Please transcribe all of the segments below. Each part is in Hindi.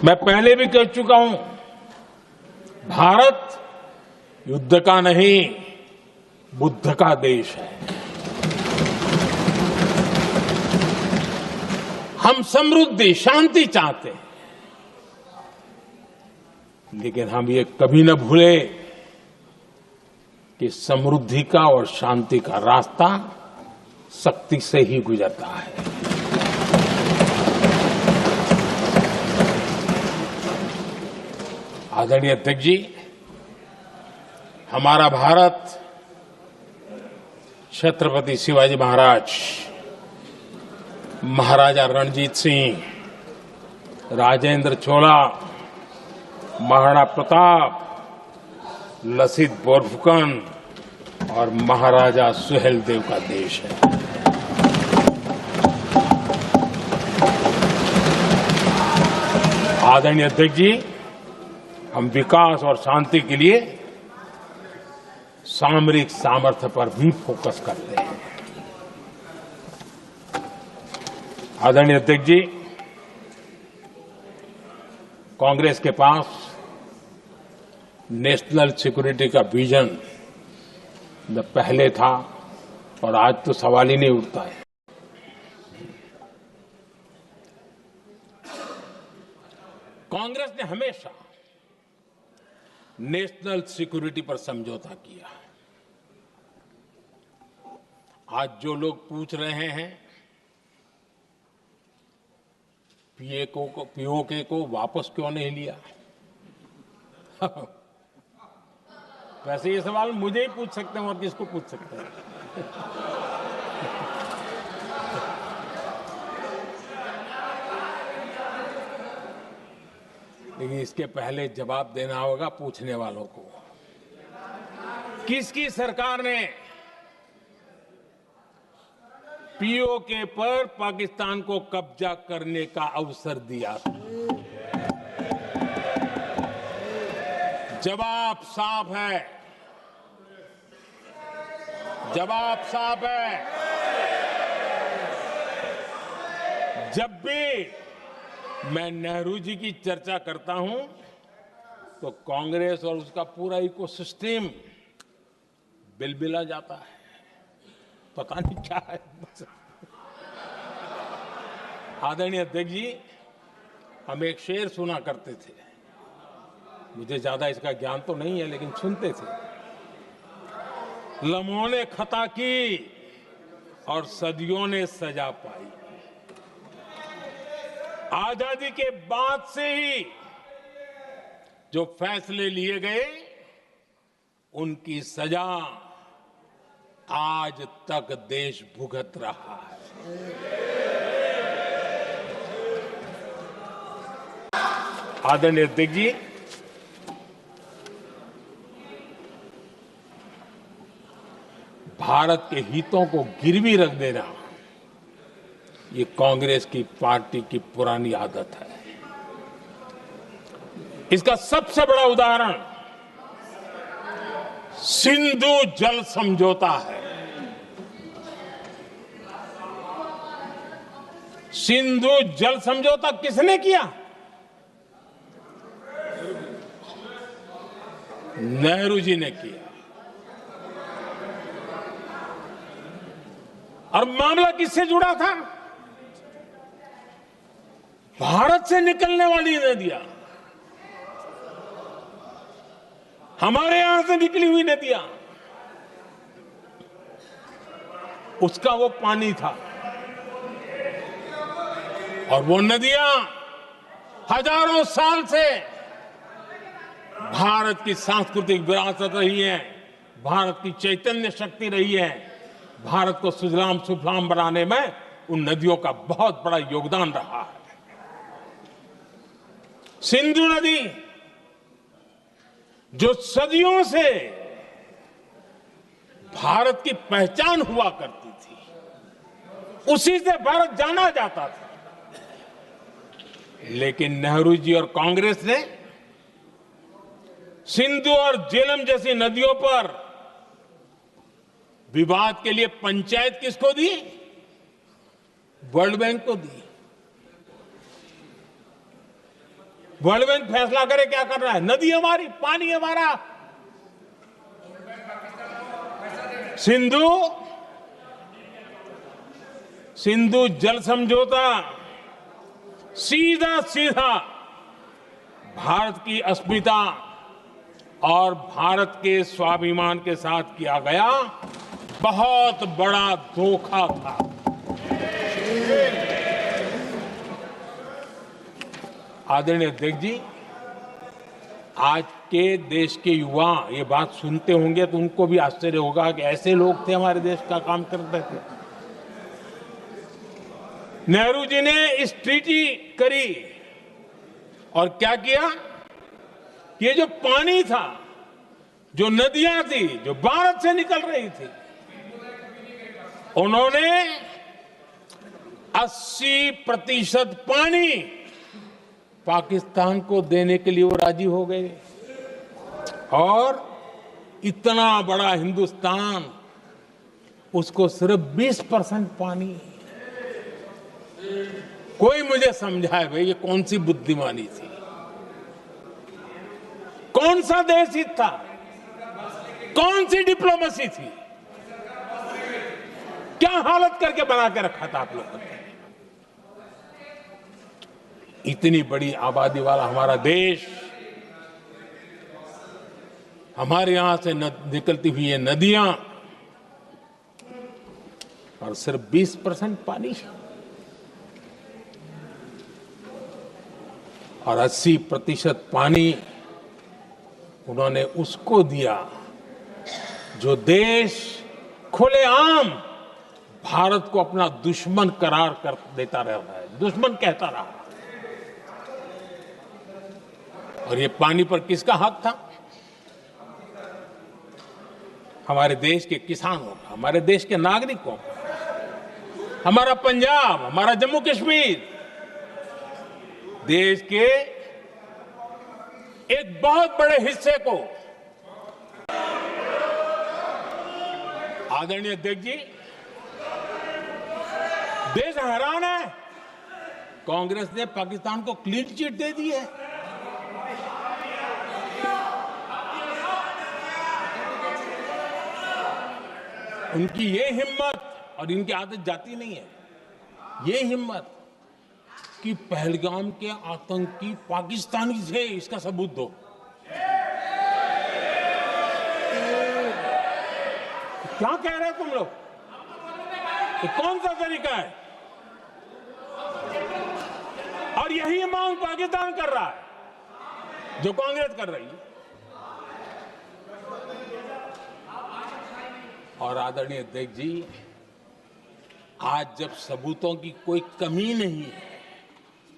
मैं पहले भी कह चुका हूं, भारत युद्ध का नहीं, बुद्ध का देश है। हम समृद्धि, शांति चाहते हैं, लेकिन हम ये कभी न भूले कि समृद्धि का और शांति का रास्ता शक्ति से ही गुजरता है। आदरणीय अध्यक्ष जी, हमारा भारत छत्रपति शिवाजी महाराज, महाराजा रणजीत सिंह, राजेंद्र चोला, महाराणा प्रताप, लसित बोरफुकन और महाराजा सुहेलदेव का देश है। आदरणीय अध्यक्ष जी, हम विकास और शांति के लिए सामरिक सामर्थ्य पर भी फोकस करते हैं। आदरणीय अध्यक्ष जी, कांग्रेस के पास नेशनल सिक्योरिटी का विजन पहले था और आज तो सवाल ही नहीं उठता है। कांग्रेस ने हमेशा नेशनल सिक्योरिटी पर समझौता किया। आज जो लोग पूछ रहे हैं पीओके को वापस क्यों नहीं लिया, वैसे ये सवाल मुझे ही पूछ सकते हैं और किसको पूछ सकते हैं। लेकिन इसके पहले जवाब देना होगा पूछने वालों को। किसकी सरकार ने पीओके पर पाकिस्तान को कब्जा करने का अवसर दिया? जवाब साफ है, जवाब साफ है। जब भी मैं नेहरू जी की चर्चा करता हूं तो कांग्रेस और उसका पूरा इकोसिस्टम बिलबिला जाता है, पता नहीं क्या है। आदरणीय अध्यक्ष जी, हम एक शेर सुना करते थे, मुझे ज्यादा इसका ज्ञान तो नहीं है लेकिन सुनते थे। लम्हों ने खता की और सदियों ने सजा पाई। आजादी के बाद से ही जो फैसले लिए गए उनकी सजा आज तक देश भुगत रहा है। आदरणीय अध्यक्ष जी, भारत के हितों को गिरवी रख देना ये कांग्रेस की पार्टी की पुरानी आदत है। इसका सबसे बड़ा उदाहरण सिंधु जल समझौता है। सिंधु जल समझौता किसने किया? नेहरू जी ने किया। और मामला किससे जुड़ा था? भारत से निकलने वाली नदियां, हमारे यहां से निकली हुई नदियां, उसका वो पानी था। और वो नदियां हजारों साल से भारत की सांस्कृतिक विरासत रही है, भारत की चैतन्य शक्ति रही है। भारत को सुजलाम सुफलाम बनाने में उन नदियों का बहुत बड़ा योगदान रहा है। सिंधु नदी जो सदियों से भारत की पहचान हुआ करती थी, उसी से भारत जाना जाता था। लेकिन नेहरू जी और कांग्रेस ने सिंधु और झेलम जैसी नदियों पर विवाद के लिए पंचायत किसको दी? वर्ल्ड बैंक को दी। वर्ल्ड बैंक फैसला करे क्या कर रहा है? नदी हमारी, पानी हमारा। सिंधु जल समझौता सीधा सीधा भारत की अस्मिता और भारत के स्वाभिमान के साथ किया गया बहुत बड़ा धोखा था। आदरणीय अध्यक्ष जी, आज के देश के युवा ये बात सुनते होंगे तो उनको भी आश्चर्य होगा कि ऐसे लोग थे हमारे देश का काम करते थे। नेहरू जी ने इस ट्रीटी करी और क्या किया? ये जो पानी था, जो नदियां थी, जो भारत से निकल रही थी, उन्होंने 80% पानी पाकिस्तान को देने के लिए वो राजी हो गए। और इतना बड़ा हिंदुस्तान, उसको सिर्फ 20% पानी। कोई मुझे समझाए भाई ये कौन सी बुद्धिमानी थी? कौन सा देश हित था? कौन सी डिप्लोमेसी थी? क्या हालत करके बना के रखा था आप लोगों ने? इतनी बड़ी आबादी वाला हमारा देश, हमारे यहां से निकलती हुई ये नदियां, और सिर्फ 20% पानी, और 80% पानी उन्होंने उसको दिया जो देश खुलेआम भारत को अपना दुश्मन करार कर देता रहा है, दुश्मन कहता रहा। और ये पानी पर किसका हक था? हमारे देश के किसानों का, हमारे देश के नागरिकों का। हमारा पंजाब, हमारा जम्मू कश्मीर देश के एक बहुत बड़े हिस्से को। आदरणीय अध्यक्ष जी, देश हैरान है, कांग्रेस ने पाकिस्तान को क्लीन चिट दे दी है। उनकी ये हिम्मत, और इनकी आदत जाती नहीं है, ये हिम्मत कि पहलगाम के आतंकी पाकिस्तानी थे, इसका सबूत दो। क्या कह रहे हो तुम लोग? ये कौन सा तरीका है? और यही मांग पाकिस्तान कर रहा है जो कांग्रेस कर रही है। और आदरणीय अध्यक्ष जी, आज जब सबूतों की कोई कमी नहीं है,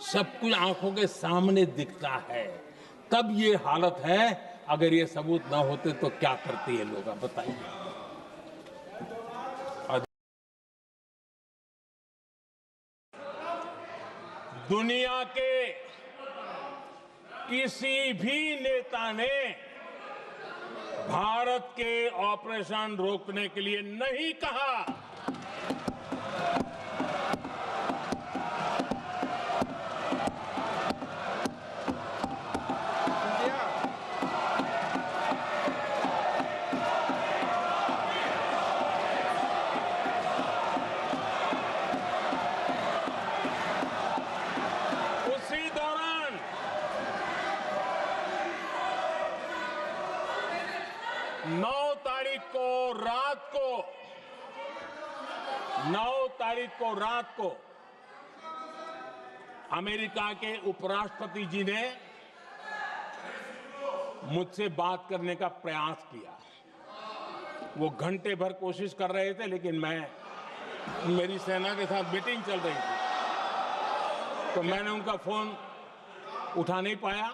सब कुछ आंखों के सामने दिखता है, तब ये हालत है। अगर ये सबूत ना होते तो क्या करते ये लोग, आप बताइए। दुनिया के किसी भी नेता ने भारत के ऑपरेशन रोकने के लिए नहीं कहा। उसी दौरान 9 तारीख को रात को अमेरिका के उपराष्ट्रपति जी ने मुझसे बात करने का प्रयास किया। वो घंटे भर कोशिश कर रहे थे, लेकिन मेरी सेना के साथ मीटिंग चल रही थी, तो मैंने उनका फोन उठा नहीं पाया।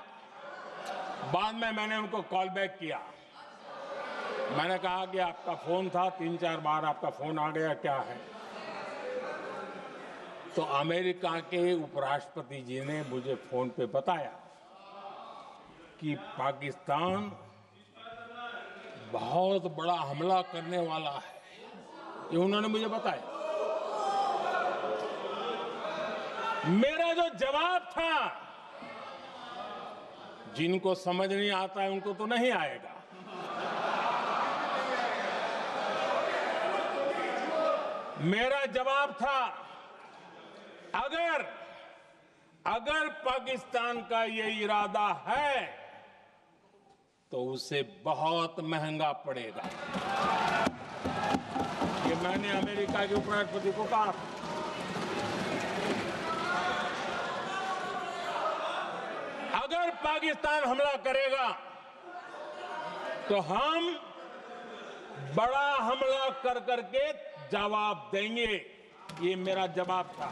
बाद में मैंने उनको कॉल बैक किया। मैंने कहा कि आपका फोन था, 3-4 बार आपका फोन आ गया, क्या है? तो अमेरिका के उपराष्ट्रपति जी ने मुझे फोन पे बताया कि पाकिस्तान बहुत बड़ा हमला करने वाला है, ये उन्होंने मुझे बताया। मेरा जो जवाब था जिनको समझ नहीं आता है उनको तो नहीं आएगा। मेरा जवाब था, अगर पाकिस्तान का ये इरादा है तो उसे बहुत महंगा पड़ेगा। ये मैंने अमेरिका के उपराष्ट्रपति को कहा। अगर पाकिस्तान हमला करेगा तो हम बड़ा हमला कर करके जवाब देंगे। ये मेरा जवाब था।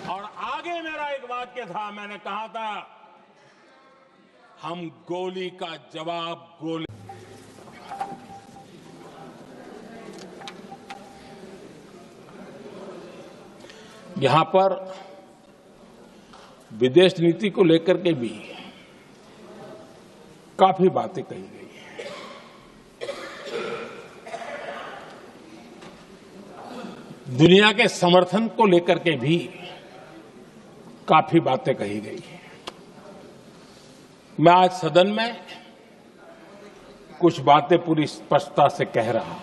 और आगे मेरा एक वाक्य था, मैंने कहा था, हम गोली का जवाब गोली। यहां पर विदेश नीति को लेकर के भी काफी बातें कही गई हैं। दुनिया के समर्थन को लेकर के भी काफी बातें कही गई हैं। मैं आज सदन में कुछ बातें पूरी स्पष्टता से कह रहा हूं।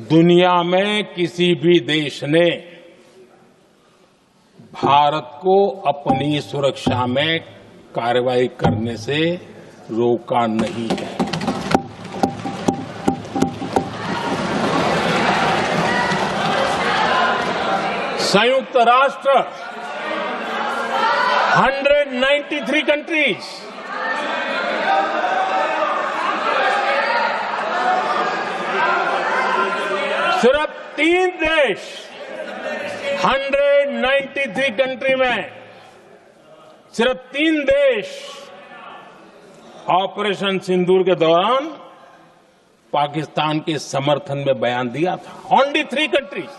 दुनिया में किसी भी देश ने भारत को अपनी सुरक्षा में कार्रवाई करने से रोका नहीं है। संयुक्त राष्ट्र 193 कंट्रीज, सिर्फ 3 देश 193 कंट्री में सिर्फ 3 देश ऑपरेशन सिंदूर के दौरान पाकिस्तान के समर्थन में बयान दिया था। Only 3 countries.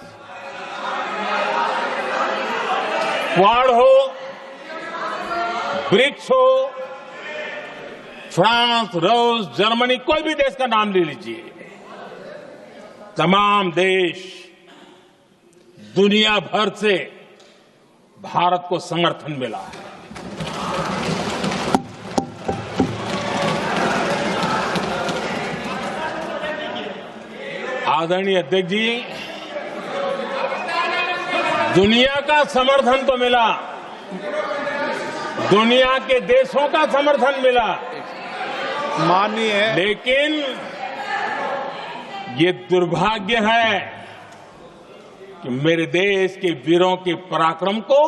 क्वाड हो, ब्रिक्स हो, फ्रांस, रूस, जर्मनी, कोई भी देश का नाम ले लीजिए, तमाम देश दुनिया भर से भारत को समर्थन मिला है। आदरणीय अध्यक्ष जी, दुनिया का समर्थन तो मिला, दुनिया के देशों का समर्थन मिला, माननीय, लेकिन ये दुर्भाग्य है कि मेरे देश के वीरों के पराक्रम को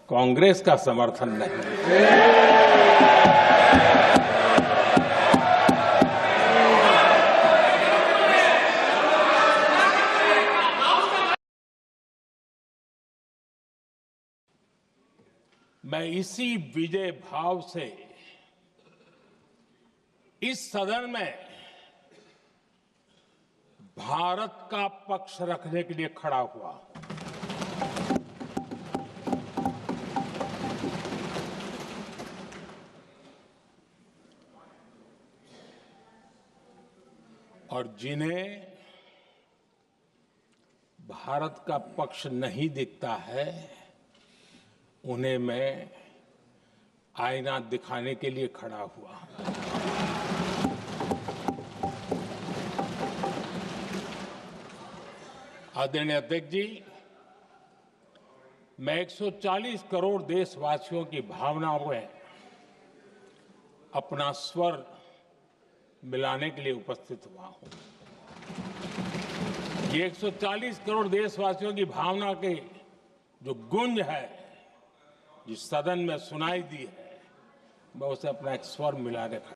कांग्रेस का समर्थन नहीं। मैं इसी विजय भाव से इस सदन में भारत का पक्ष रखने के लिए खड़ा हुआ। और जिन्हें भारत का पक्ष नहीं दिखता है, उन्हें मैं आईना दिखाने के लिए खड़ा हुआ। आदरणीय अध्यक्ष जी, मैं 140 करोड़ देशवासियों की भावनाओं में अपना स्वर मिलाने के लिए उपस्थित हुआ हूं। ये 140 करोड़ देशवासियों की भावना के जो गूंज है, जिस सदन में सुनाई दी है, मैं उसे अपना एक स्वर मिलाने खड़ा।